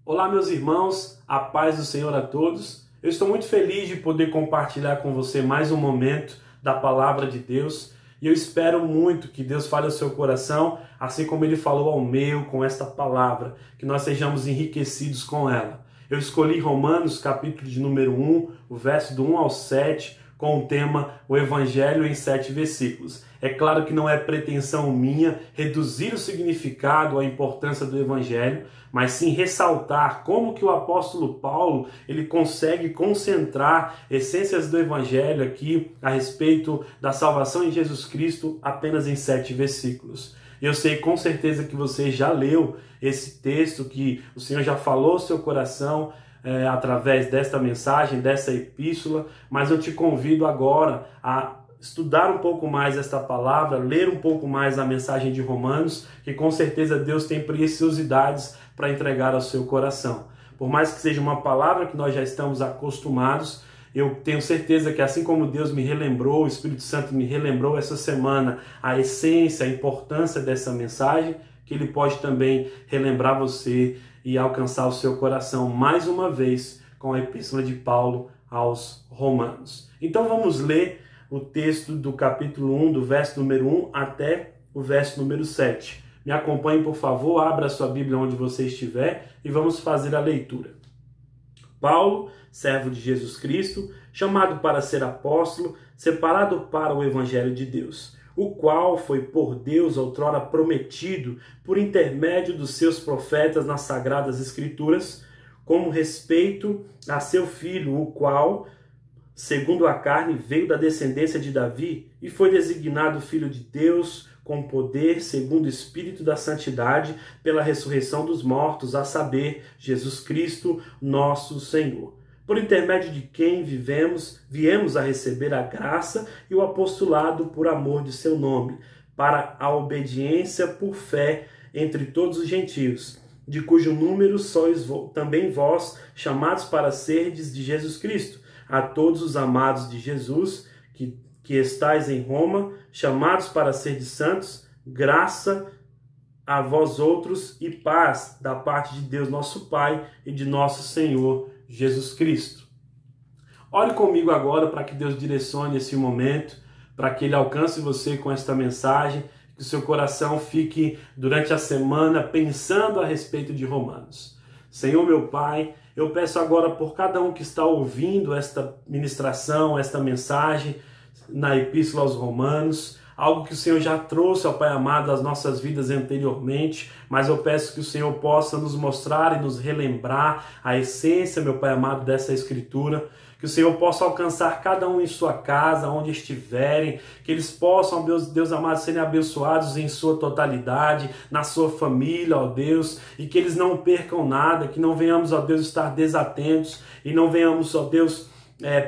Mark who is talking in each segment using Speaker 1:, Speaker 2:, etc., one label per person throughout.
Speaker 1: Olá, meus irmãos, a paz do Senhor a todos. Eu estou muito feliz de poder compartilhar com você mais um momento da Palavra de Deus e eu espero muito que Deus fale ao seu coração, assim como Ele falou ao meu com esta palavra, que nós sejamos enriquecidos com ela. Eu escolhi Romanos, capítulo de número 1, o verso do 1 ao 7, com o tema O Evangelho em 7 versículos. É claro que não é pretensão minha reduzir o significado, a importância do Evangelho, mas sim ressaltar como que o apóstolo Paulo ele consegue concentrar essências do Evangelho aqui a respeito da salvação em Jesus Cristo apenas em 7 versículos. Eu sei com certeza que você já leu esse texto, que o Senhor já falou ao seu coração, através desta mensagem, dessa epístola, mas eu te convido agora a estudar um pouco mais esta palavra, ler um pouco mais a mensagem de Romanos, que com certeza Deus tem preciosidades para entregar ao seu coração. Por mais que seja uma palavra que nós já estamos acostumados, eu tenho certeza que assim como Deus me relembrou, o Espírito Santo me relembrou essa semana a essência, a importância dessa mensagem, que Ele pode também relembrar você e alcançar o seu coração mais uma vez com a epístola de Paulo aos Romanos. Então vamos ler o texto do capítulo 1, do verso número 1 até o verso número 7. Me acompanhe, por favor, abra a sua Bíblia onde você estiver e vamos fazer a leitura. Paulo, servo de Jesus Cristo, chamado para ser apóstolo, separado para o Evangelho de Deus, o qual foi por Deus outrora prometido por intermédio dos seus profetas nas Sagradas Escrituras, como respeito a seu filho, o qual, segundo a carne, veio da descendência de Davi e foi designado Filho de Deus com poder, segundo o Espírito da Santidade, pela ressurreição dos mortos, a saber, Jesus Cristo, nosso Senhor. Por intermédio de quem viemos a receber a graça e o apostolado por amor de seu nome, para a obediência por fé entre todos os gentios, de cujo número sois também vós, chamados para serdes de Jesus Cristo, a todos os amados de Jesus, que estáis em Roma, chamados para serdes santos, graça a vós outros e paz da parte de Deus nosso Pai e de nosso Senhor Jesus Cristo. Ore comigo agora para que Deus direcione esse momento, para que Ele alcance você com esta mensagem, que o seu coração fique durante a semana pensando a respeito de Romanos. Senhor meu Pai, eu peço agora por cada um que está ouvindo esta ministração, esta mensagem na Epístola aos Romanos, algo que o Senhor já trouxe, ó Pai amado, às nossas vidas anteriormente, mas eu peço que o Senhor possa nos mostrar e nos relembrar a essência, meu Pai amado, dessa Escritura, que o Senhor possa alcançar cada um em sua casa, onde estiverem, que eles possam, Deus amado, serem abençoados em sua totalidade, na sua família, ó Deus, e que eles não percam nada, que não venhamos, ó Deus, estar desatentos e não venhamos, ó Deus,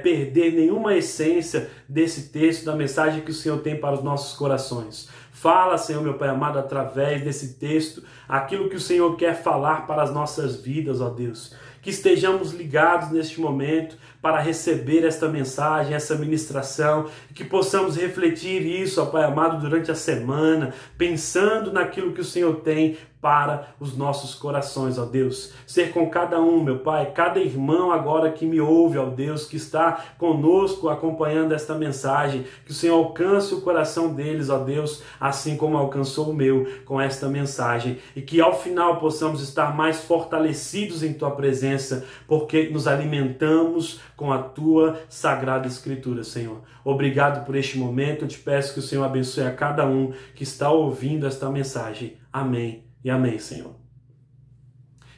Speaker 1: perder nenhuma essência desse texto, da mensagem que o Senhor tem para os nossos corações. Fala, Senhor, meu Pai amado, através desse texto, aquilo que o Senhor quer falar para as nossas vidas, ó Deus. Que estejamos ligados neste momento para receber esta mensagem, essa ministração, e que possamos refletir isso, ó Pai amado, durante a semana, pensando naquilo que o Senhor tem para os nossos corações, ó Deus. Ser com cada um, meu Pai, cada irmão agora que me ouve, ó Deus, que está conosco acompanhando esta mensagem, que o Senhor alcance o coração deles, ó Deus, assim como alcançou o meu com esta mensagem, e que ao final possamos estar mais fortalecidos em Tua presença, porque nos alimentamos com a Tua Sagrada Escritura, Senhor. Obrigado por este momento, eu te peço que o Senhor abençoe a cada um que está ouvindo esta mensagem. Amém. E amém, Senhor.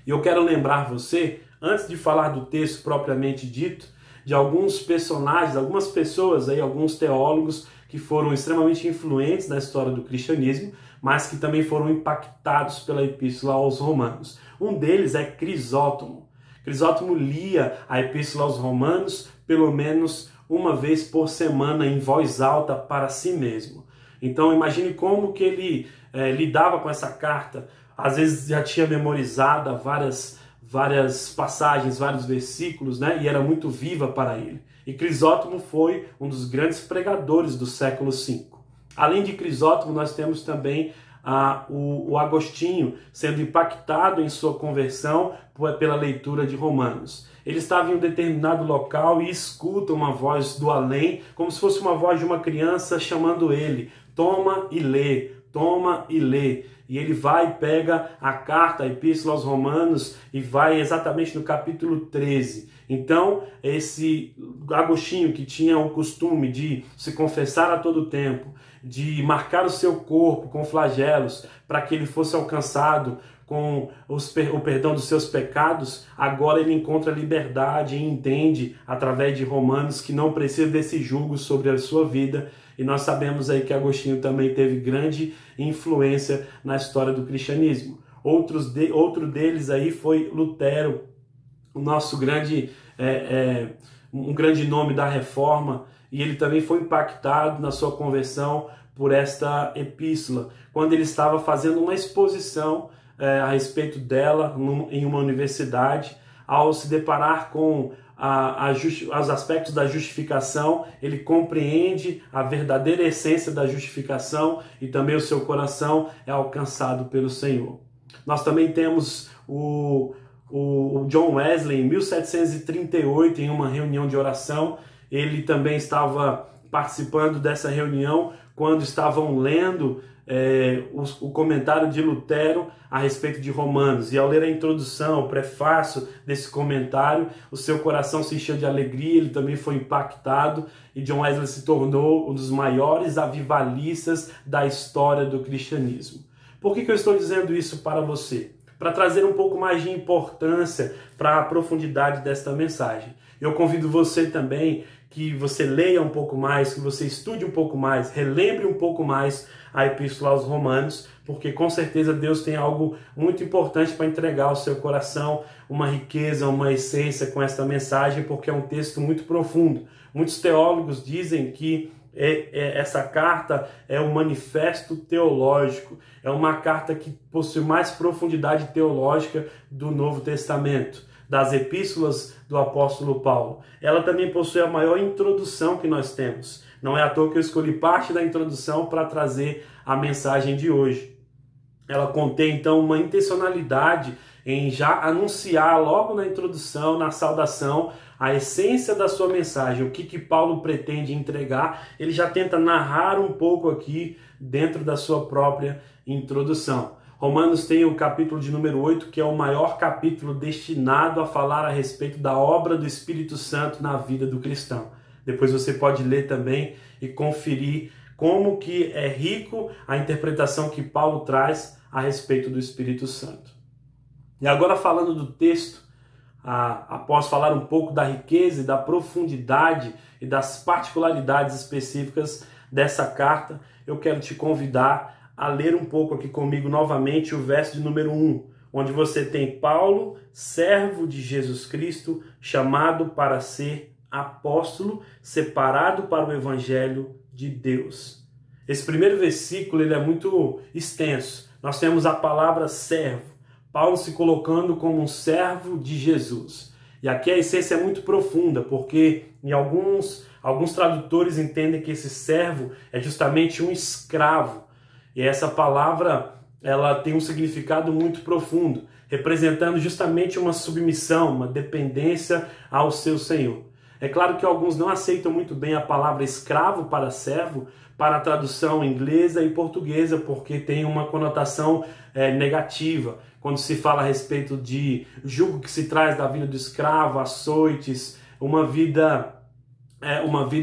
Speaker 1: E eu quero lembrar você, antes de falar do texto propriamente dito, de alguns personagens, algumas pessoas aí, alguns teólogos que foram extremamente influentes na história do cristianismo, mas que também foram impactados pela Epístola aos Romanos. Um deles é Crisóstomo. Crisóstomo lia a Epístola aos Romanos pelo menos uma vez por semana em voz alta para si mesmo. Então imagine como que ele lidava com essa carta. Às vezes já tinha memorizado várias passagens, vários versículos, né? E era muito viva para ele. E Crisóstomo foi um dos grandes pregadores do século V. Além de Crisóstomo, nós temos também o Agostinho sendo impactado em sua conversão pela leitura de Romanos. Ele estava em um determinado local e escuta uma voz do além, como se fosse uma voz de uma criança chamando ele: toma e lê, toma e lê. E ele vai e pega a carta, a Epístola aos Romanos, e vai exatamente no capítulo 13. Então, esse Agostinho, que tinha o costume de se confessar a todo tempo, de marcar o seu corpo com flagelos, para que ele fosse alcançado com o perdão dos seus pecados, agora ele encontra liberdade e entende, através de Romanos, que não precisa desse jugo sobre a sua vida. E nós sabemos aí que Agostinho também teve grande influência na história do cristianismo. Outro deles aí foi Lutero, o nosso um grande nome da Reforma, e ele também foi impactado na sua conversão por esta epístola, quando ele estava fazendo uma exposição a respeito dela em uma universidade. Ao se deparar com os aspectos da justificação, ele compreende a verdadeira essência da justificação e também o seu coração é alcançado pelo Senhor. Nós também temos o John Wesley, em 1738, em uma reunião de oração. Ele também estava participando dessa reunião quando estavam lendo o comentário de Lutero a respeito de Romanos. E ao ler a introdução, o prefácio desse comentário, o seu coração se encheu de alegria, ele também foi impactado, e John Wesley se tornou um dos maiores avivalistas da história do cristianismo. Por que eu estou dizendo isso para você? Para trazer um pouco mais de importância para a profundidade desta mensagem. Eu convido você também que você leia um pouco mais, que você estude um pouco mais, relembre um pouco mais a Epístola aos Romanos, porque com certeza Deus tem algo muito importante para entregar ao seu coração, uma riqueza, uma essência com esta mensagem, porque é um texto muito profundo. Muitos teólogos dizem que essa carta é um manifesto teológico, é uma carta que possui mais profundidade teológica do Novo Testamento, das epístolas do apóstolo Paulo. Ela também possui a maior introdução que nós temos. Não é à toa que eu escolhi parte da introdução para trazer a mensagem de hoje. Ela contém então uma intencionalidade em já anunciar logo na introdução, na saudação, a essência da sua mensagem, o que Paulo pretende entregar. Ele já tenta narrar um pouco aqui dentro da sua própria introdução. Romanos tem o capítulo de número 8, que é o maior capítulo destinado a falar a respeito da obra do Espírito Santo na vida do cristão. Depois você pode ler também e conferir como que é rico a interpretação que Paulo traz a respeito do Espírito Santo. E agora, falando do texto, após falar um pouco da riqueza e da profundidade e das particularidades específicas dessa carta, eu quero te convidar a ler um pouco aqui comigo novamente o verso de número 1, onde você tem Paulo, servo de Jesus Cristo, chamado para ser apóstolo, separado para o evangelho de Deus. Esse primeiro versículo ele é muito extenso. Nós temos a palavra servo, Paulo se colocando como um servo de Jesus. E aqui a essência é muito profunda, porque em alguns tradutores entendem que esse servo é justamente um escravo. E essa palavra ela tem um significado muito profundo, representando justamente uma submissão, uma dependência ao seu Senhor. É claro que alguns não aceitam muito bem a palavra escravo para servo, para a tradução inglesa e portuguesa, porque tem uma conotação negativa. Quando se fala a respeito de jugo que se traz da vida do escravo, açoites, uma vida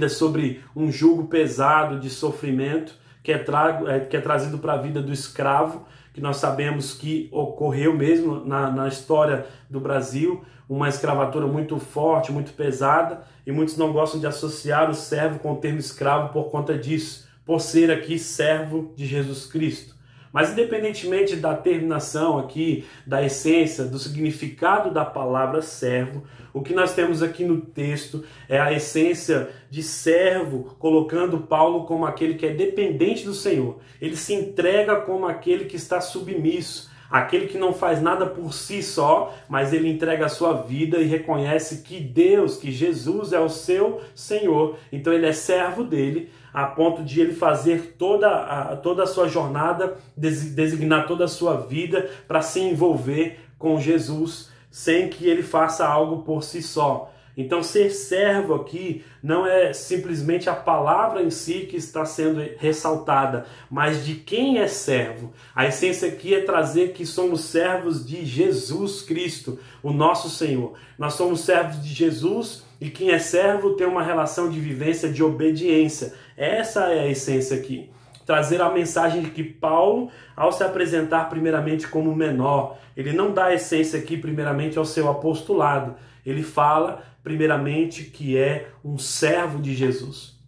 Speaker 1: sobre um jugo pesado de sofrimento, que é trazido para a vida do escravo, que nós sabemos que ocorreu mesmo na história do Brasil, uma escravatura muito forte, muito pesada, e muitos não gostam de associar o servo com o termo escravo por conta disso, por ser aqui servo de Jesus Cristo. Mas independentemente da terminação aqui, da essência, do significado da palavra servo, o que nós temos aqui no texto é a essência de servo, colocando Paulo como aquele que é dependente do Senhor. Ele se entrega como aquele que está submisso Aquele que não faz nada por si só, mas ele entrega a sua vida e reconhece que Deus, que Jesus é o seu Senhor. Então ele é servo dele, a ponto de ele fazer toda a sua jornada, designar toda a sua vida para se envolver com Jesus, sem que ele faça algo por si só. Então ser servo aqui não é simplesmente a palavra em si que está sendo ressaltada, mas de quem é servo. A essência aqui é trazer que somos servos de Jesus Cristo, o nosso Senhor. Nós somos servos de Jesus e quem é servo tem uma relação de vivência de obediência. Essa é a essência aqui. Trazer a mensagem de que Paulo, ao se apresentar primeiramente como menor, ele não dá a essência aqui primeiramente ao seu apostolado. Ele fala primeiramente que é um servo de Jesus.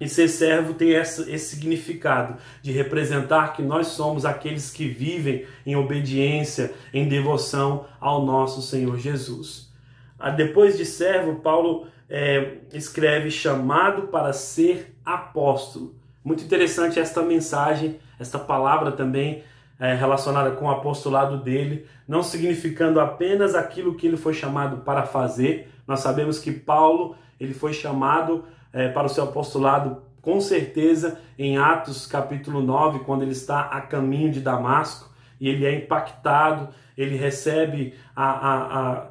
Speaker 1: E ser servo tem esse significado de representar que nós somos aqueles que vivem em obediência, em devoção ao nosso Senhor Jesus. Depois de servo, Paulo escreve chamado para ser apóstolo. Muito interessante esta mensagem, esta palavra também relacionada com o apostolado dele, não significando apenas aquilo que ele foi chamado para fazer. Nós sabemos que Paulo ele foi chamado para o seu apostolado com certeza em Atos capítulo 9, quando ele está a caminho de Damasco e ele é impactado, ele recebe a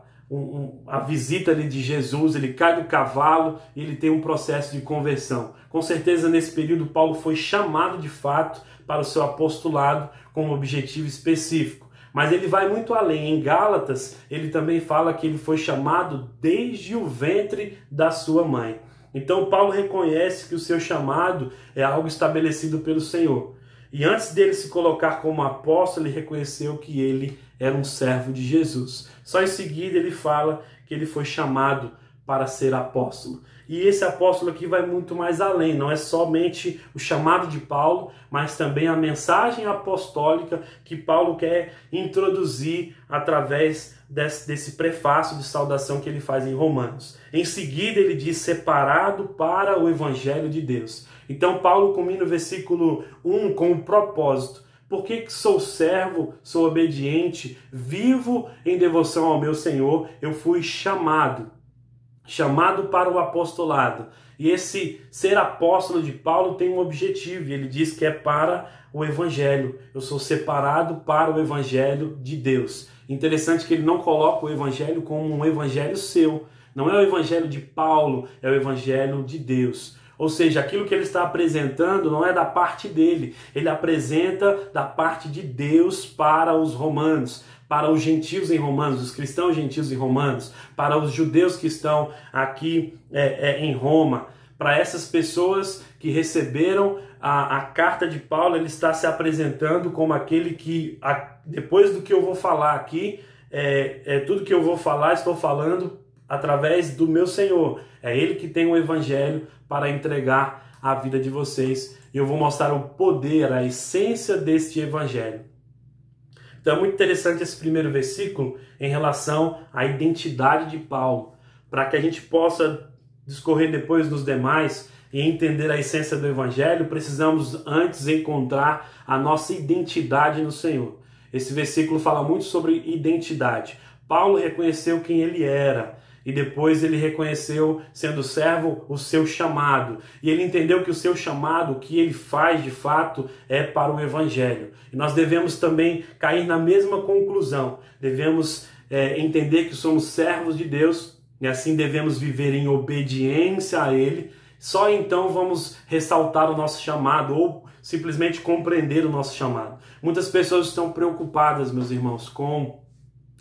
Speaker 1: visita ali de Jesus, ele cai do cavalo e ele tem um processo de conversão. Com certeza nesse período Paulo foi chamado de fato para o seu apostolado com um objetivo específico. Mas ele vai muito além. Em Gálatas ele também fala que ele foi chamado desde o ventre da sua mãe. Então Paulo reconhece que o seu chamado é algo estabelecido pelo Senhor. E antes dele se colocar como apóstolo, ele reconheceu que ele era um servo de Jesus. Só em seguida ele fala que ele foi chamado para ser apóstolo. E esse apóstolo aqui vai muito mais além, não é somente o chamado de Paulo, mas também a mensagem apostólica que Paulo quer introduzir através desse prefácio de saudação que ele faz em Romanos. Em seguida ele diz separado para o Evangelho de Deus. Então Paulo combina o versículo 1 com o propósito. Por que sou servo, sou obediente, vivo em devoção ao meu Senhor? Eu fui chamado para o apostolado. E esse ser apóstolo de Paulo tem um objetivo, e ele diz que é para o Evangelho. Eu sou separado para o Evangelho de Deus. Interessante que ele não coloca o Evangelho como um evangelho seu. Não é o Evangelho de Paulo, é o Evangelho de Deus. Ou seja, aquilo que ele está apresentando não é da parte dele, ele apresenta da parte de Deus para os romanos, para os gentios em Romanos, os cristãos gentios em Romanos, para os judeus que estão aqui em Roma. Para essas pessoas que receberam a carta de Paulo, ele está se apresentando como aquele que, depois do que eu vou falar aqui, tudo que eu vou falar, estou falando através do meu Senhor. É Ele que tem o Evangelho para entregar a vida de vocês. E eu vou mostrar o poder, a essência deste Evangelho. Então é muito interessante esse primeiro versículo em relação à identidade de Paulo, para que a gente possa discorrer depois nos demais e entender a essência do Evangelho, precisamos antes encontrar a nossa identidade no Senhor. Esse versículo fala muito sobre identidade. Paulo reconheceu quem ele era e depois ele reconheceu, sendo servo, o seu chamado. E ele entendeu que o seu chamado, o que ele faz de fato, é para o Evangelho. E nós devemos também cair na mesma conclusão. Devemos entender que somos servos de Deus e assim devemos viver em obediência a Ele. Só então vamos ressaltar o nosso chamado ou simplesmente compreender o nosso chamado. Muitas pessoas estão preocupadas, meus irmãos, com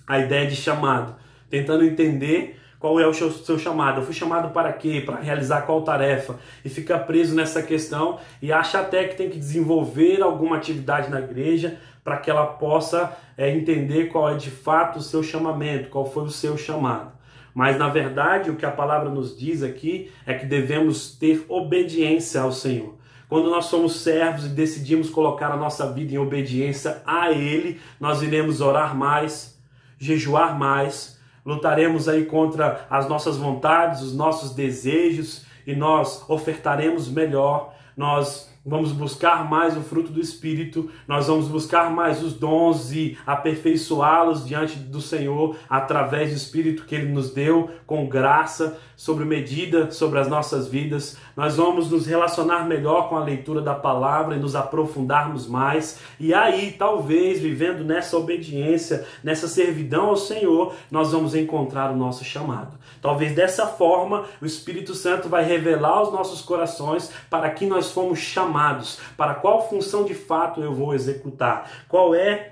Speaker 1: a ideia de chamado, tentando entender qual é o seu chamado. Eu fui chamado para quê? Para realizar qual tarefa? E fica preso nessa questão e acha até que tem que desenvolver alguma atividade na igreja para que ela possa entender qual é de fato o seu chamamento, qual foi o seu chamado. Mas na verdade o que a palavra nos diz aqui é que devemos ter obediência ao Senhor. Quando nós somos servos e decidimos colocar a nossa vida em obediência a Ele, nós iremos orar mais, jejuar mais, lutaremos aí contra as nossas vontades, os nossos desejos e nós ofertaremos melhor, nós vamos buscar mais o fruto do Espírito, nós vamos buscar mais os dons e aperfeiçoá-los diante do Senhor através do Espírito que Ele nos deu com graça, sobre medida, sobre as nossas vidas. Nós vamos nos relacionar melhor com a leitura da palavra e nos aprofundarmos mais. E aí, talvez, vivendo nessa obediência, nessa servidão ao Senhor, nós vamos encontrar o nosso chamado. Talvez dessa forma, o Espírito Santo vai revelar aos nossos corações para que nós fomos chamados, para qual função de fato eu vou executar, qual é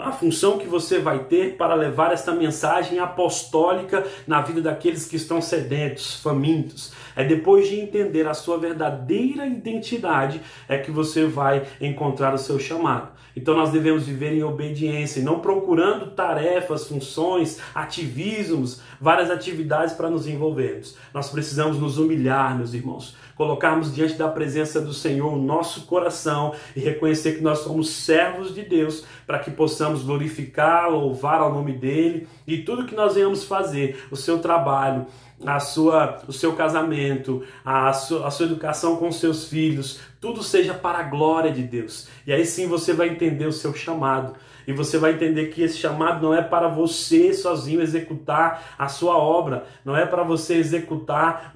Speaker 1: a função que você vai ter para levar esta mensagem apostólica na vida daqueles que estão sedentos, famintos. É depois de entender a sua verdadeira identidade é que você vai encontrar o seu chamado. Então nós devemos viver em obediência e não procurando tarefas, funções, ativismos, várias atividades para nos envolvermos. Nós precisamos nos humilhar, meus irmãos, colocarmos diante da presença do Senhor o nosso coração e reconhecer que nós somos servos de Deus para que possamos glorificar, louvar ao nome dEle e tudo que nós venhamos fazer, o seu trabalho, o seu casamento, a sua educação com seus filhos, tudo seja para a glória de Deus. E aí sim você vai entender o seu chamado. E você vai entender que esse chamado não é para você sozinho executar a sua obra, não é para você executar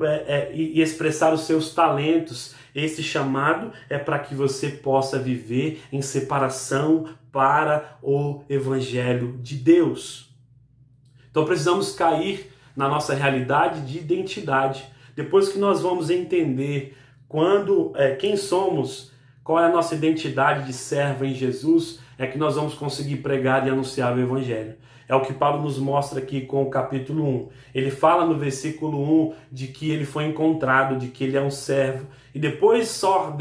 Speaker 1: e expressar os seus talentos. Esse chamado é para que você possa viver em separação para o Evangelho de Deus. Então precisamos cair na nossa realidade de identidade. Depois que nós vamos entender quem somos, qual é a nossa identidade de servo em Jesus, é que nós vamos conseguir pregar e anunciar o Evangelho. É o que Paulo nos mostra aqui com o capítulo 1. Ele fala no versículo 1 de que ele foi encontrado, de que ele é um servo. E depois só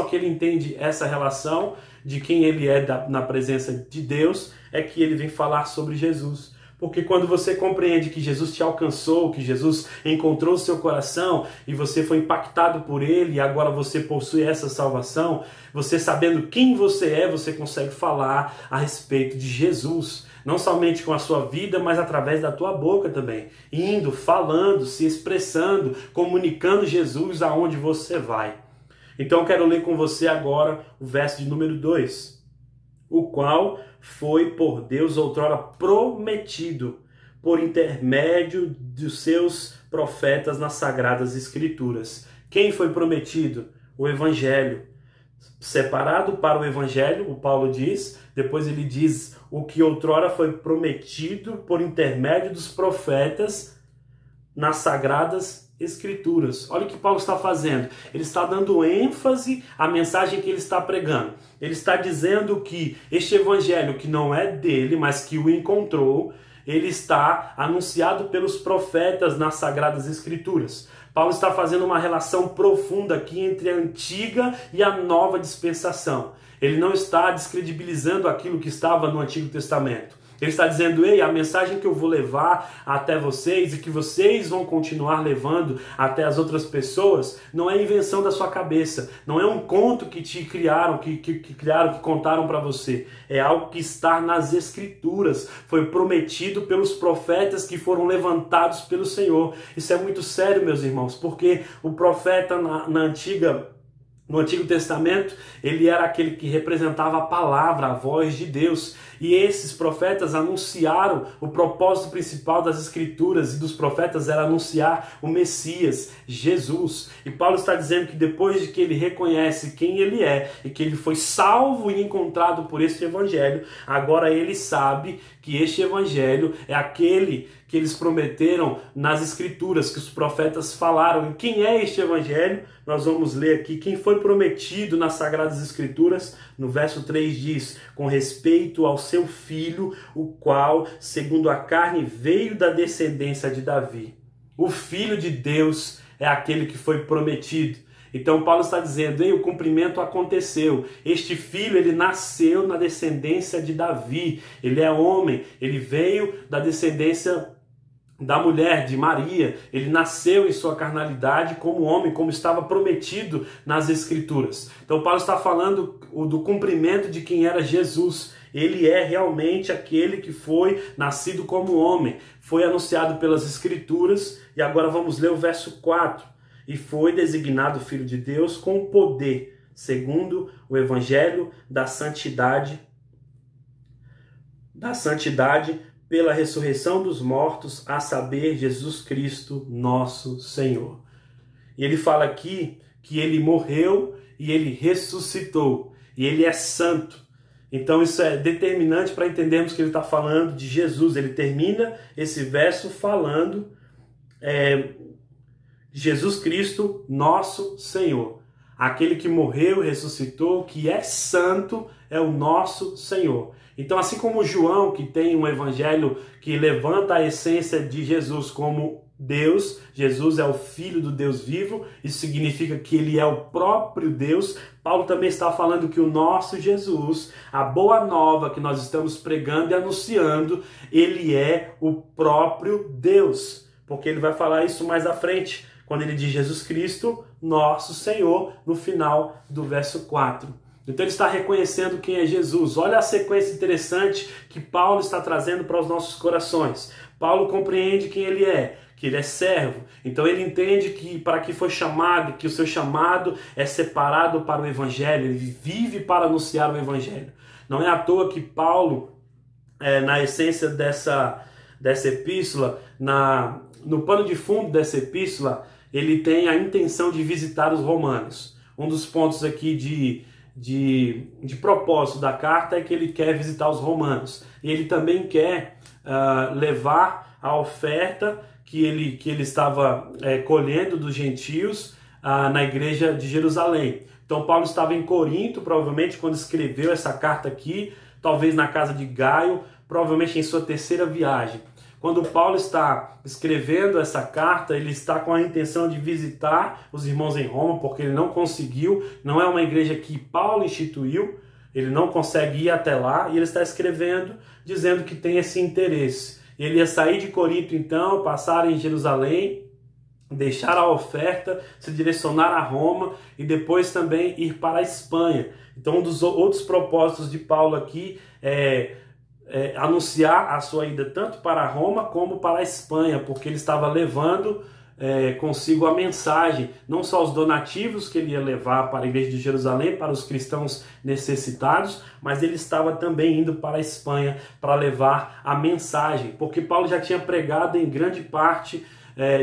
Speaker 1: que ele entende essa relação de quem ele é na presença de Deus, é que ele vem falar sobre Jesus. Porque quando você compreende que Jesus te alcançou, que Jesus encontrou o seu coração e você foi impactado por ele e agora você possui essa salvação, você sabendo quem você é, você consegue falar a respeito de Jesus. Não somente com a sua vida, mas através da tua boca também. Indo, falando, se expressando, comunicando Jesus aonde você vai. Então eu quero ler com você agora o verso de número 2. O qual foi por Deus outrora prometido por intermédio dos seus profetas nas Sagradas Escrituras. Quem foi prometido? O Evangelho. Separado para o Evangelho, o Paulo diz, depois ele diz o que outrora foi prometido por intermédio dos profetas nas Sagradas Escrituras. Olha o que Paulo está fazendo. Ele está dando ênfase à mensagem que ele está pregando. Ele está dizendo que este evangelho, que não é dele, mas que o encontrou, ele está anunciado pelos profetas nas Sagradas Escrituras. Paulo está fazendo uma relação profunda aqui entre a antiga e a nova dispensação. Ele não está descredibilizando aquilo que estava no Antigo Testamento. Ele está dizendo, ei, a mensagem que eu vou levar até vocês e que vocês vão continuar levando até as outras pessoas, não é invenção da sua cabeça, não é um conto que te criaram, que contaram para você. É algo que está nas Escrituras, foi prometido pelos profetas que foram levantados pelo Senhor. Isso é muito sério, meus irmãos, porque o profeta no Antigo Testamento, ele era aquele que representava a palavra, a voz de Deus. E esses profetas anunciaram o propósito principal das Escrituras e dos profetas era anunciar o Messias, Jesus. E Paulo está dizendo que depois de que ele reconhece quem ele é e que ele foi salvo e encontrado por este Evangelho, agora ele sabe que este Evangelho é aquele que eles prometeram nas Escrituras, que os profetas falaram. E quem é este Evangelho? Nós vamos ler aqui quem foi prometido nas Sagradas Escrituras. No verso 3 diz, com respeito ao seu filho, o qual, segundo a carne, veio da descendência de Davi. O Filho de Deus é aquele que foi prometido. Então Paulo está dizendo, o cumprimento aconteceu. Este filho, ele nasceu na descendência de Davi. Ele é homem, ele veio da descendência da mulher, de Maria. Ele nasceu em sua carnalidade como homem, como estava prometido nas Escrituras. Então Paulo está falando do cumprimento de quem era Jesus. Ele é realmente aquele que foi nascido como homem. Foi anunciado pelas Escrituras. E agora vamos ler o verso 4. e foi designado Filho de Deus com poder, segundo o Evangelho da santidade pela ressurreição dos mortos, a saber, Jesus Cristo, nosso Senhor. E ele fala aqui que ele morreu e ele ressuscitou, e ele é santo. Então isso é determinante para entendermos que ele está falando de Jesus. Ele termina esse verso falando Jesus Cristo, nosso Senhor. Aquele que morreu e ressuscitou, que é santo, é o nosso Senhor. Então, assim como João, que tem um evangelho que levanta a essência de Jesus como Deus, Jesus é o Filho do Deus vivo, isso significa que ele é o próprio Deus. Paulo também está falando que o nosso Jesus, a boa nova que nós estamos pregando e anunciando, ele é o próprio Deus, porque ele vai falar isso mais à frente, quando ele diz Jesus Cristo, nosso Senhor, no final do verso 4. Então ele está reconhecendo quem é Jesus. Olha a sequência interessante que Paulo está trazendo para os nossos corações. Paulo compreende quem ele é, que ele é servo. Então ele entende que para que foi chamado, que o seu chamado é separado para o Evangelho, ele vive para anunciar o Evangelho. Não é à toa que Paulo, na essência dessa epístola, no pano de fundo dessa epístola, ele tem a intenção de visitar os romanos. Um dos pontos aqui de propósito da carta é que ele quer visitar os romanos. E ele também quer levar a oferta que ele estava colhendo dos gentios na igreja de Jerusalém. Então Paulo estava em Corinto, provavelmente quando escreveu essa carta aqui, talvez na casa de Gaio, provavelmente em sua terceira viagem. Quando Paulo está escrevendo essa carta, ele está com a intenção de visitar os irmãos em Roma, porque ele não conseguiu, não é uma igreja que Paulo instituiu, ele não consegue ir até lá, e ele está escrevendo, dizendo que tem esse interesse. Ele ia sair de Corinto então, passar em Jerusalém, deixar a oferta, se direcionar a Roma e depois também ir para a Espanha. Então um dos outros propósitos de Paulo aqui é anunciar a sua ida tanto para Roma como para a Espanha, porque ele estava levando consigo a mensagem, não só os donativos que ele ia levar para a igreja de Jerusalém, para os cristãos necessitados, mas ele estava também indo para a Espanha para levar a mensagem, porque Paulo já tinha pregado em grande parte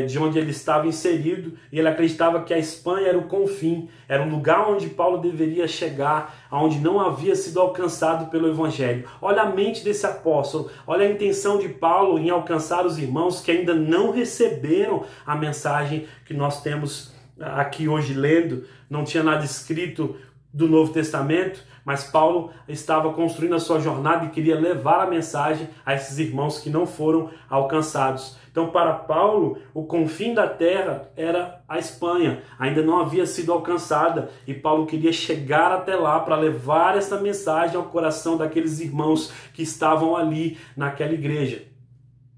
Speaker 1: de onde ele estava inserido, e ele acreditava que a Espanha era o confim, era um lugar onde Paulo deveria chegar, onde não havia sido alcançado pelo Evangelho. Olha a mente desse apóstolo, olha a intenção de Paulo em alcançar os irmãos que ainda não receberam a mensagem que nós temos aqui hoje lendo. Não tinha nada escrito do Novo Testamento, mas Paulo estava construindo a sua jornada e queria levar a mensagem a esses irmãos que não foram alcançados. Então, para Paulo, o confim da terra era a Espanha, ainda não havia sido alcançada, e Paulo queria chegar até lá para levar essa mensagem ao coração daqueles irmãos que estavam ali naquela igreja,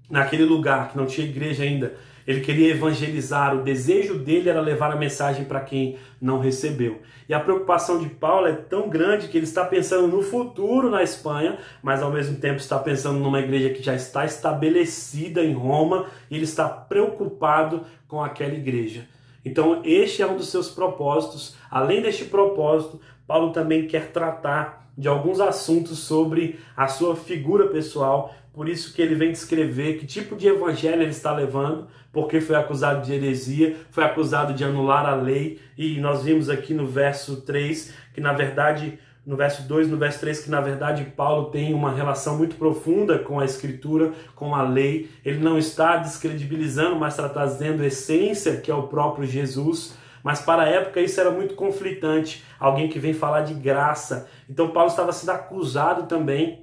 Speaker 1: naquele lugar que não tinha igreja ainda. Ele queria evangelizar, o desejo dele era levar a mensagem para quem não recebeu. E a preocupação de Paulo é tão grande que ele está pensando no futuro na Espanha, mas ao mesmo tempo está pensando numa igreja que já está estabelecida em Roma, e ele está preocupado com aquela igreja. Então este é um dos seus propósitos. Além deste propósito, Paulo também quer tratar de alguns assuntos sobre a sua figura pessoal. Por isso que ele vem descrever que tipo de evangelho ele está levando, porque foi acusado de heresia, foi acusado de anular a lei, e nós vimos aqui no verso 3, que na verdade, no verso 2, no verso 3, que na verdade Paulo tem uma relação muito profunda com a Escritura, com a lei. Ele não está descredibilizando, mas está trazendo essência, que é o próprio Jesus. Mas para a época isso era muito conflitante, alguém que vem falar de graça. Então Paulo estava sendo acusado também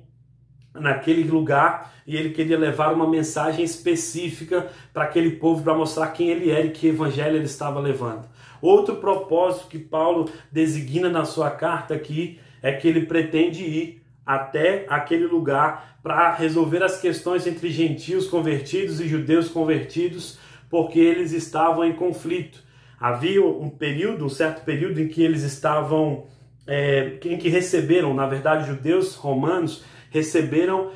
Speaker 1: naquele lugar, e ele queria levar uma mensagem específica para aquele povo, para mostrar quem ele era e que evangelho ele estava levando. Outro propósito que Paulo designa na sua carta aqui é que ele pretende ir até aquele lugar para resolver as questões entre gentios convertidos e judeus convertidos, porque eles estavam em conflito. Havia um certo período em que eles estavam, em que receberam, na verdade, judeus romanos receberam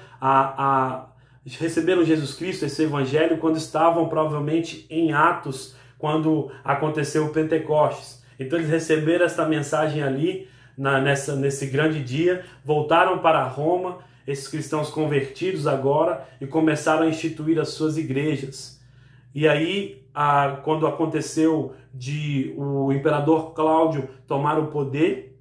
Speaker 1: receberam Jesus Cristo, esse evangelho, quando estavam provavelmente em atos quando aconteceu o Pentecostes. Então eles receberam esta mensagem ali, nesse grande dia, voltaram para Roma, esses cristãos convertidos agora, e começaram a instituir as suas igrejas. E aí, quando aconteceu de o imperador Cláudio tomar o poder,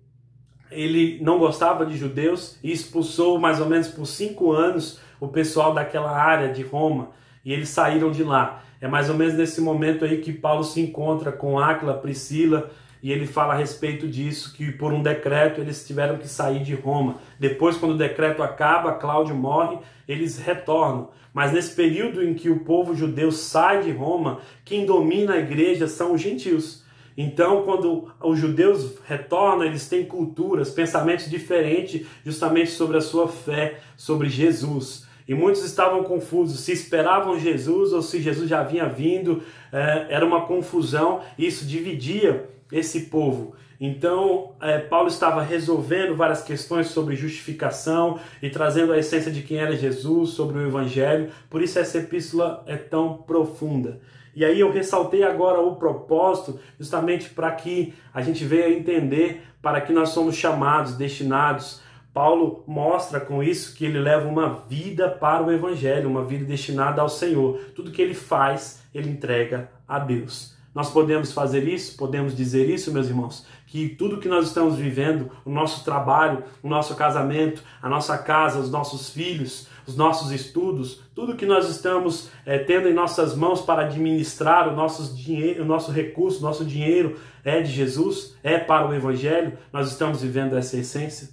Speaker 1: ele não gostava de judeus e expulsou mais ou menos por 5 anos o pessoal daquela área de Roma, e eles saíram de lá. É mais ou menos nesse momento aí que Paulo se encontra com Áquila, Priscila, e ele fala a respeito disso, que por um decreto eles tiveram que sair de Roma. Depois, quando o decreto acaba, Cláudio morre, eles retornam. Mas nesse período em que o povo judeu sai de Roma, quem domina a igreja são os gentios. Então, quando os judeus retornam, eles têm culturas, pensamentos diferentes, justamente sobre a sua fé, sobre Jesus. E muitos estavam confusos, se esperavam Jesus ou se Jesus já vinha vindo. Era uma confusão, e isso dividia esse povo. Então, Paulo estava resolvendo várias questões sobre justificação e trazendo a essência de quem era Jesus, sobre o Evangelho. Por isso essa epístola é tão profunda. E aí eu ressaltei agora o propósito, justamente para que a gente venha entender para que nós somos chamados, destinados. Paulo mostra com isso que ele leva uma vida para o Evangelho, uma vida destinada ao Senhor. Tudo que ele faz, ele entrega a Deus. Nós podemos fazer isso, podemos dizer isso, meus irmãos, que tudo que nós estamos vivendo, o nosso trabalho, o nosso casamento, a nossa casa, os nossos filhos, os nossos estudos, tudo que nós estamos tendo em nossas mãos para administrar o nosso recurso, o nosso dinheiro é de Jesus, é para o Evangelho, nós estamos vivendo essa essência.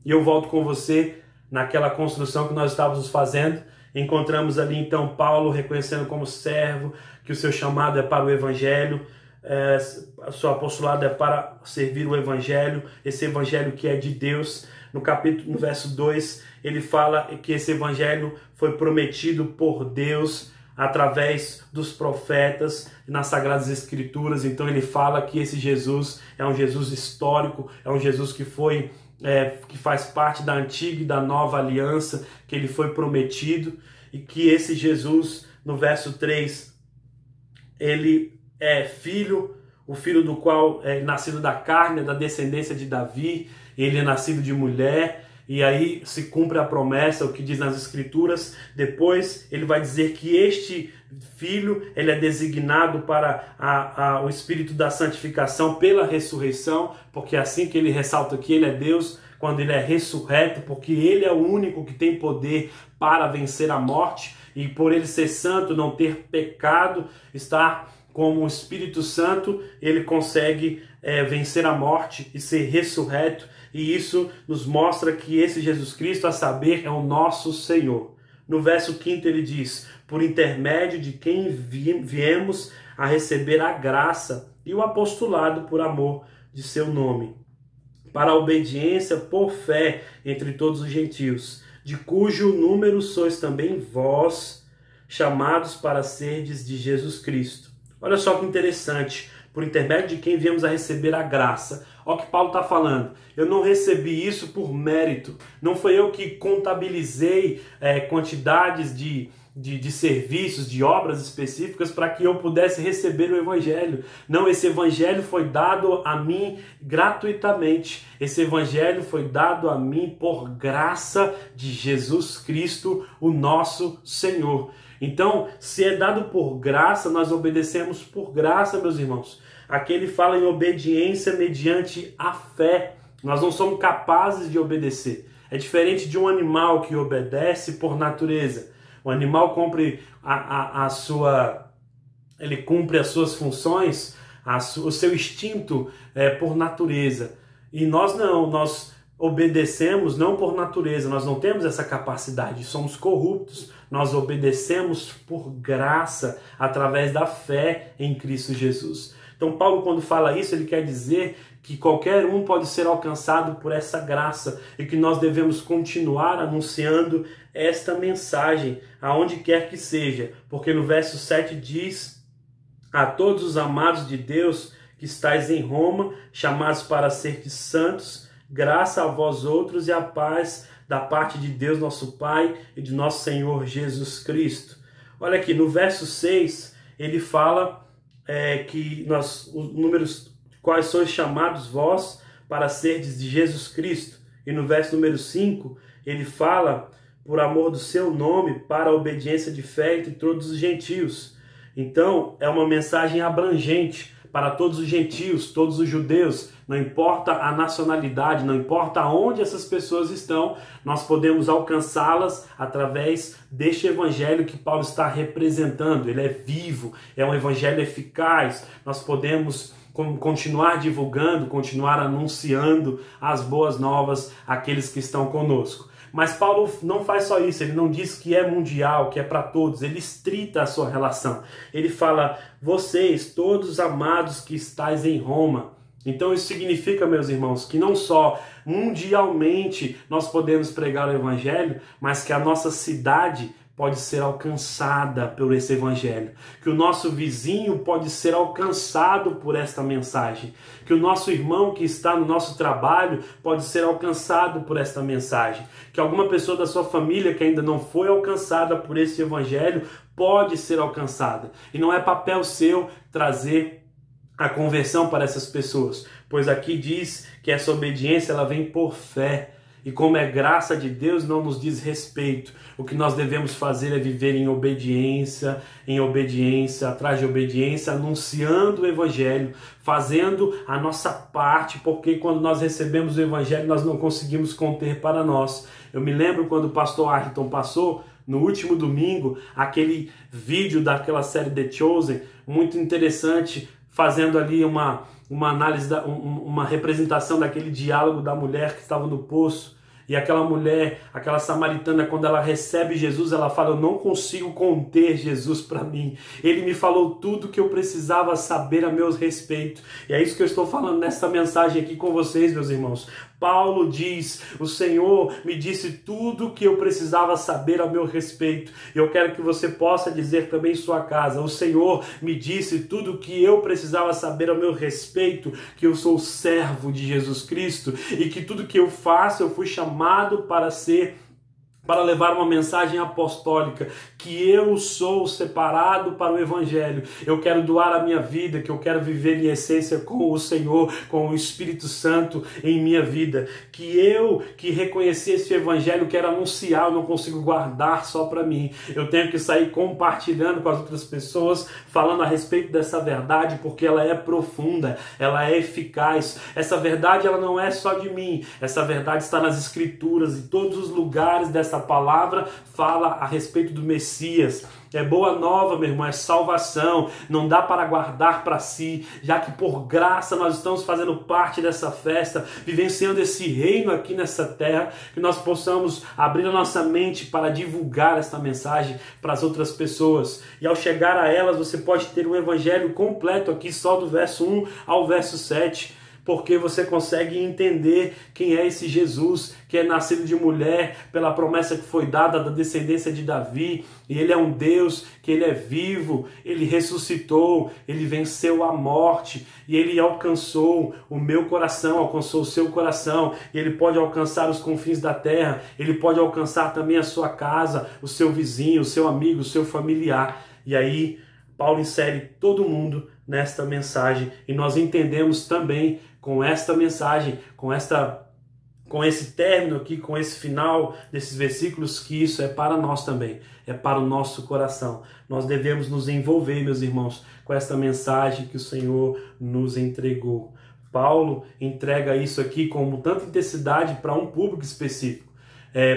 Speaker 1: E eu volto com você naquela construção que nós estávamos fazendo. Encontramos ali então Paulo reconhecendo como servo, que o seu chamado é para o Evangelho, o seu apostolado é para servir o Evangelho, esse Evangelho que é de Deus. No verso 2, ele fala que esse Evangelho foi prometido por Deus através dos profetas nas Sagradas Escrituras. Então ele fala que esse Jesus é um Jesus histórico, é um Jesus que faz parte da antiga e da nova aliança, que ele foi prometido, e que esse Jesus, no verso 3, ele é filho, o filho do qual é nascido da carne, da descendência de Davi, ele é nascido de mulher, e aí se cumpre a promessa, o que diz nas Escrituras. Depois ele vai dizer que este filho, ele é designado para o Espírito da santificação pela ressurreição, porque é assim que ele ressalta que ele é Deus, quando ele é ressurreto, porque ele é o único que tem poder para vencer a morte, e por ele ser santo, não ter pecado, estar como o Espírito Santo, ele consegue vencer a morte e ser ressurreto. E isso nos mostra que esse Jesus Cristo, a saber, é o nosso Senhor. No verso 5 ele diz: por intermédio de quem viemos a receber a graça e o apostolado por amor de seu nome, para a obediência por fé entre todos os gentios, de cujo número sois também vós, chamados para serdes de Jesus Cristo. Olha só que interessante, por intermédio de quem viemos a receber a graça. Olha o que Paulo está falando. Eu não recebi isso por mérito. Não foi eu que contabilizei quantidades de serviços, de obras específicas para que eu pudesse receber o Evangelho. Não, esse Evangelho foi dado a mim gratuitamente. Esse Evangelho foi dado a mim por graça de Jesus Cristo, o nosso Senhor. Então, se é dado por graça, nós obedecemos por graça, meus irmãos. Aqui ele fala em obediência mediante a fé. Nós não somos capazes de obedecer. É diferente de um animal que obedece por natureza. O animal cumpre ele cumpre as suas funções, o seu instinto por natureza. E nós não, nós obedecemos não por natureza, nós não temos essa capacidade, somos corruptos. Nós obedecemos por graça, através da fé em Cristo Jesus. Então Paulo, quando fala isso, ele quer dizer que qualquer um pode ser alcançado por essa graça e que nós devemos continuar anunciando esta mensagem, aonde quer que seja. Porque no verso 7 diz: a todos os amados de Deus que estáis em Roma, chamados para serdes santos, graça a vós outros e a paz da parte de Deus nosso Pai e de nosso Senhor Jesus Cristo. Olha aqui, no verso 6, ele fala que os números, quais sois chamados vós para serdes de Jesus Cristo. E no verso número 5, ele fala, por amor do seu nome, para a obediência de fé entre todos os gentios. Então, é uma mensagem abrangente para todos os gentios, todos os judeus, não importa a nacionalidade, não importa onde essas pessoas estão, nós podemos alcançá-las através deste evangelho que Paulo está representando. Ele é vivo, é um evangelho eficaz, nós podemos continuar divulgando, continuar anunciando as boas novas àqueles que estão conosco. Mas Paulo não faz só isso, ele não diz que é mundial, que é para todos, ele estrita a sua relação. Ele fala, vocês, todos amados que estáis em Roma. Então isso significa, meus irmãos, que não só mundialmente nós podemos pregar o evangelho, mas que a nossa cidade pode ser alcançada por esse evangelho, que o nosso vizinho pode ser alcançado por esta mensagem, que o nosso irmão que está no nosso trabalho pode ser alcançado por esta mensagem, que alguma pessoa da sua família que ainda não foi alcançada por esse evangelho pode ser alcançada. E não é papel seu trazer a conversão para essas pessoas, pois aqui diz que essa obediência ela vem por fé. E como é graça de Deus, não nos diz respeito. O que nós devemos fazer é viver em obediência, atrás de obediência, anunciando o Evangelho, fazendo a nossa parte, porque quando nós recebemos o Evangelho, nós não conseguimos conter para nós. Eu me lembro quando o pastor Arlington passou, no último domingo, aquele vídeo daquela série The Chosen, muito interessante, fazendo ali uma análise, uma representação daquele diálogo da mulher que estava no poço. E aquela mulher, aquela samaritana, quando ela recebe Jesus, ela fala, eu não consigo conter Jesus para mim. Ele me falou tudo que eu precisava saber a meu respeito. E é isso que eu estou falando nessa mensagem aqui com vocês, meus irmãos. Paulo diz, o Senhor me disse tudo o que eu precisava saber a meu respeito. E eu quero que você possa dizer também em sua casa, o Senhor me disse tudo o que eu precisava saber a meu respeito, que eu sou servo de Jesus Cristo e que tudo que eu faço eu fui chamado para levar uma mensagem apostólica, que eu sou separado para o Evangelho. Eu quero doar a minha vida, que eu quero viver em essência com o Senhor, com o Espírito Santo em minha vida. Que eu, que reconheci esse Evangelho, quero anunciar, eu não consigo guardar só para mim. Eu tenho que sair compartilhando com as outras pessoas, falando a respeito dessa verdade, porque ela é profunda, ela é eficaz. Essa verdade ela não é só de mim, essa verdade está nas Escrituras, em todos os lugares dessa palavra fala a respeito do Messias. É boa nova, meu irmão, é salvação. Não dá para guardar para si, já que por graça nós estamos fazendo parte dessa festa, vivenciando esse reino aqui nessa terra, que nós possamos abrir a nossa mente para divulgar esta mensagem para as outras pessoas. E ao chegar a elas, você pode ter um evangelho completo aqui, só do verso 1 ao verso 7. Porque você consegue entender quem é esse Jesus, que é nascido de mulher, pela promessa que foi dada da descendência de Davi, e ele é um Deus, que ele é vivo, ele ressuscitou, ele venceu a morte, e ele alcançou o meu coração, alcançou o seu coração, e ele pode alcançar os confins da terra, ele pode alcançar também a sua casa, o seu vizinho, o seu amigo, o seu familiar. E aí, Paulo insere todo mundo nesta mensagem, e nós entendemos também com esta mensagem, com esse término aqui, com esse final desses versículos, que isso é para nós também, é para o nosso coração. Nós devemos nos envolver, meus irmãos, com esta mensagem que o Senhor nos entregou. Paulo entrega isso aqui com tanta intensidade para um público específico.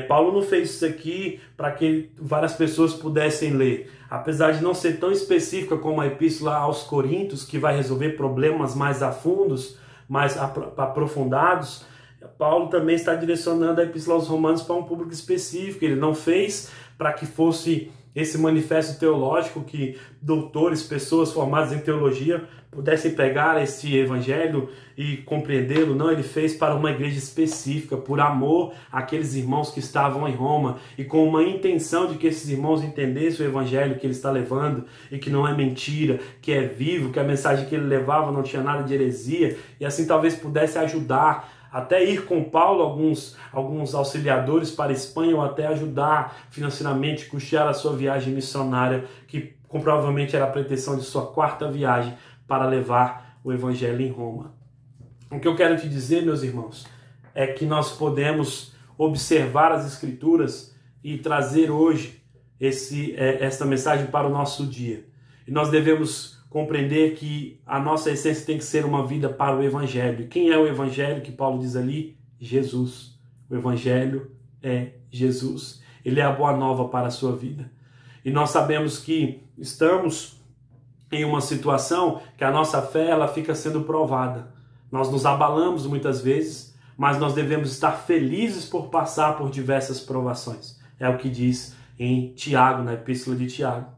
Speaker 1: Paulo não fez isso aqui para que várias pessoas pudessem ler. Apesar de não ser tão específica como a epístola aos Coríntios, que vai resolver problemas mais a fundos, mais aprofundados, Paulo também está direcionando a epístola aos Romanos para um público específico. Ele não fez para que fosse esse manifesto teológico que doutores, pessoas formadas em teologia pudessem pegar esse evangelho e compreendê-lo. Não, ele fez para uma igreja específica, por amor àqueles irmãos que estavam em Roma e com uma intenção de que esses irmãos entendessem o evangelho que ele está levando e que não é mentira, que é vivo, que a mensagem que ele levava não tinha nada de heresia, e assim talvez pudesse ajudar até ir com Paulo, alguns auxiliadores para a Espanha, ou até ajudar financeiramente, custear a sua viagem missionária, que provavelmente era a pretensão de sua 4ª viagem para levar o evangelho em Roma. O que eu quero te dizer, meus irmãos, é que nós podemos observar as Escrituras e trazer hoje esta mensagem para o nosso dia. E nós devemos compreender que a nossa essência tem que ser uma vida para o Evangelho. Quem é o Evangelho que Paulo diz ali? Jesus. O Evangelho é Jesus. Ele é a boa nova para a sua vida. E nós sabemos que estamos em uma situação que a nossa fé ela fica sendo provada. Nós nos abalamos muitas vezes, mas nós devemos estar felizes por passar por diversas provações. É o que diz em Tiago, na Epístola de Tiago.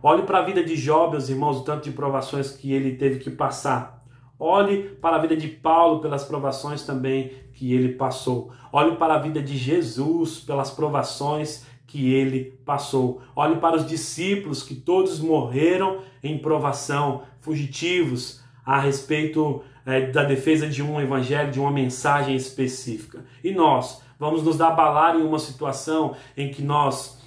Speaker 1: Olhe para a vida de Jó, meus irmãos, o tanto de provações que ele teve que passar. Olhe para a vida de Paulo pelas provações também que ele passou. Olhe para a vida de Jesus pelas provações que ele passou. Olhe para os discípulos que todos morreram em provação, fugitivos a respeito da defesa de um evangelho, de uma mensagem específica. E nós vamos nos abalar em uma situação em que nós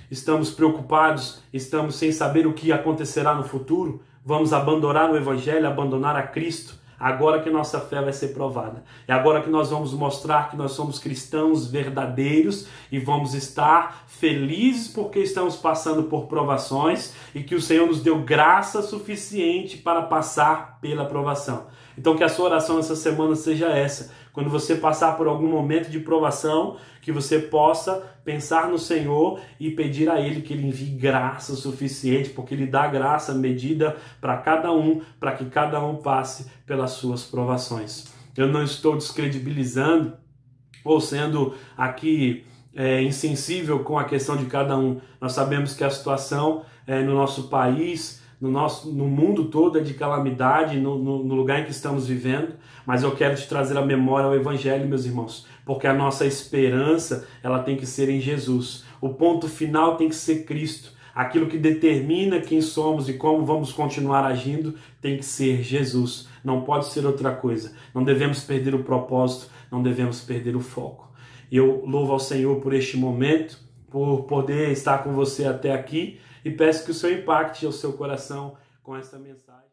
Speaker 1: estamos preocupados, estamos sem saber o que acontecerá no futuro, vamos abandonar o evangelho, abandonar a Cristo, agora que nossa fé vai ser provada. É agora que nós vamos mostrar que nós somos cristãos verdadeiros e vamos estar felizes porque estamos passando por provações e que o Senhor nos deu graça suficiente para passar pela provação. Então que a sua oração essa semana seja essa. Quando você passar por algum momento de provação, que você possa pensar no Senhor e pedir a Ele que Ele envie graça suficiente, porque Ele dá graça medida para que cada um passe pelas suas provações. Eu não estou descredibilizando ou sendo aqui insensível com a questão de cada um. Nós sabemos que a situação no nosso país, no mundo todo é de calamidade, no lugar em que estamos vivendo, mas eu quero te trazer a memória ao Evangelho, meus irmãos, porque a nossa esperança ela tem que ser em Jesus. O ponto final tem que ser Cristo. Aquilo que determina quem somos e como vamos continuar agindo tem que ser Jesus. Não pode ser outra coisa. Não devemos perder o propósito, não devemos perder o foco. Eu louvo ao Senhor por este momento, por poder estar com você até aqui, e peço que o Senhor impacte o seu coração com esta mensagem.